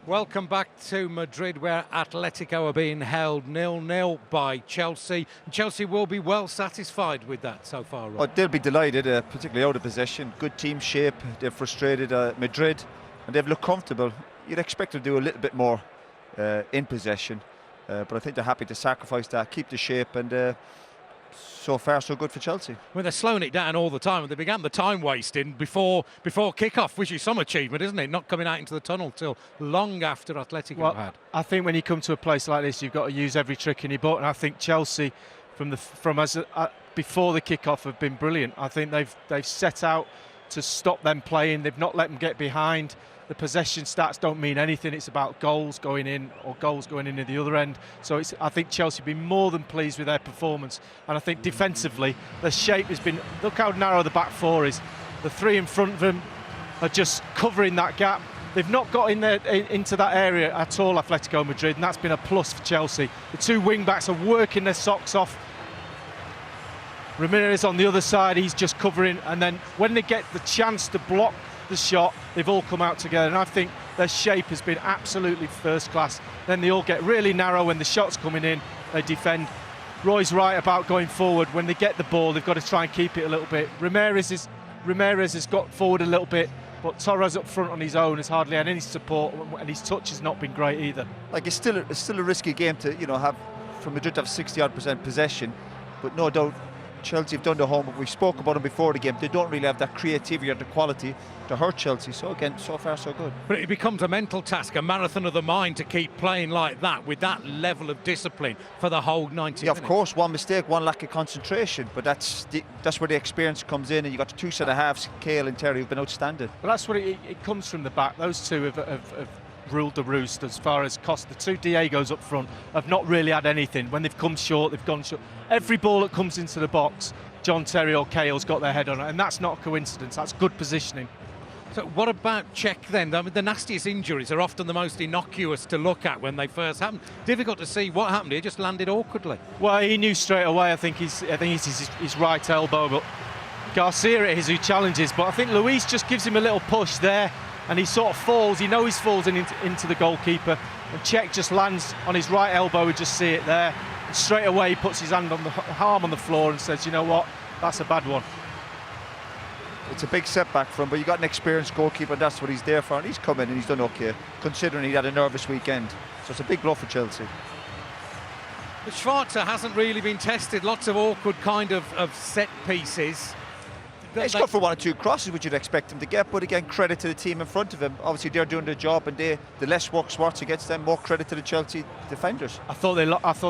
Welcome back to Madrid, where Atletico are being held 0-0 by Chelsea. Chelsea will be well satisfied with that so far, right? Oh, they'll be delighted, particularly out of possession. Good team shape. They've frustrated Madrid, and they've looked comfortable. You'd expect them to do a little bit more in possession, but I think they're happy to sacrifice that, keep the shape, and so far so good for Chelsea. Well, they're slowing it down all the time. They began the time wasting before kick-off, which is some achievement, isn't it? Not coming out into the tunnel till long after Atletico had. I think when you come to a place like this, you've got to use every trick in your book, and I think Chelsea, before the kick-off, have been brilliant. I think they've set out to stop them playing. They've not let them get behind. The possession stats don't mean anything. It's about goals going in or goals going in at the other end. So I think Chelsea have been more than pleased with their performance. And I think defensively, the shape has been... Look how narrow the back four is. The three in front of them are just covering that gap. They've not got in there into that area at all, Atletico Madrid, and that's been a plus for Chelsea. The two wing-backs are working their socks off. Ramirez on the other side, he's just covering, and then when they get the chance to block the shot, they've all come out together, and I think their shape has been absolutely first class. Then they all get really narrow when the shot's coming in, they defend. Roy's right about going forward. When they get the ball, they've got to try and keep it a little bit. Ramirez has got forward a little bit, but Torres up front on his own has hardly had any support, and his touch has not been great either. Like, it's still a risky game to have for Madrid to have 60-odd% possession, but no doubt Chelsea have done the homework. We spoke about them before the game. They don't really have that creativity or the quality to hurt Chelsea. So again, so far so good. But it becomes a mental task, a marathon of the mind, to keep playing like that with that level of discipline for the whole 90 minutes. Yeah, of course, one mistake, one lack of concentration, but that's where the experience comes in, and you got the two centre halves, Kale and Terry, who've been outstanding. But that's what it comes from the back. Those two have ruled the roost as far as cost. The two Diegos up front have not really had anything. When they've come short, they've gone short. Every ball that comes into the box, John Terry or Kale's got their head on it, and that's not a coincidence. That's good positioning. So what about Czech then? I mean, the nastiest injuries are often the most innocuous to look at when they first happen. Difficult to see what happened. He just landed awkwardly. Well, he knew straight away. I think it's his right elbow, but Garcia it is who challenges. But I think Luis just gives him a little push there, and he sort of falls. He knows he's falls into the goalkeeper, and Czech just lands on his right elbow. We just see it there, and straight away he puts his hand on the arm on the floor and says, "You know what? That's a bad one." It's a big setback for him, but you got an experienced goalkeeper, and that's what he's there for. And he's come in and he's done okay, considering he had a nervous weekend. So it's a big blow for Chelsea. But Schwarzer hasn't really been tested. Lots of awkward kind of set pieces. He's got for one or two crosses, which you'd expect him to get, but again, credit to the team in front of him. Obviously, they're doing their job, and the less work Schwarzer gets, then more credit to the Chelsea defenders. I thought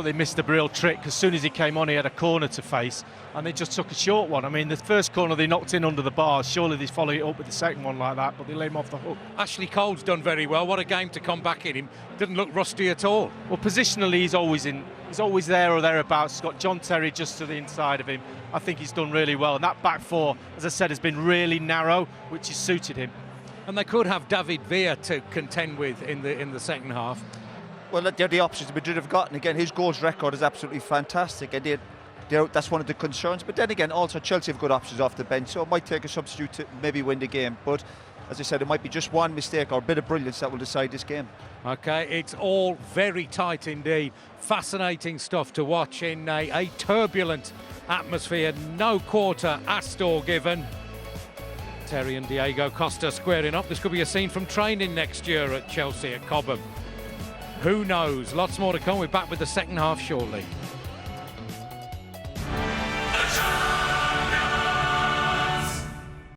they missed a real trick, because as soon as he came on, he had a corner to face, and they just took a short one. I mean, the first corner they knocked in under the bar. Surely they follow it up with the second one like that, but they lay him off the hook. Ashley Cole's done very well. What a game to come back in. Him didn't look rusty at all. Well, positionally, he's always there or thereabouts. He's got John Terry just to the inside of him. I think he's done really well, and that back four, as I said, has been really narrow, which has suited him. And they could have David Villa to contend with in the second half. Well, they're the options Madrid have gotten. Again, his goals record is absolutely fantastic, and that's one of the concerns. But then again, also Chelsea have good options off the bench, so it might take a substitute to maybe win the game. But as I said, it might be just one mistake or a bit of brilliance that will decide this game. Okay, it's all very tight indeed. Fascinating stuff to watch in a turbulent atmosphere. No quarter Astor given. Terry and Diego Costa squaring up. This could be a scene from training next year at Chelsea at Cobham. Who knows? Lots more to come. We're back with the second half shortly.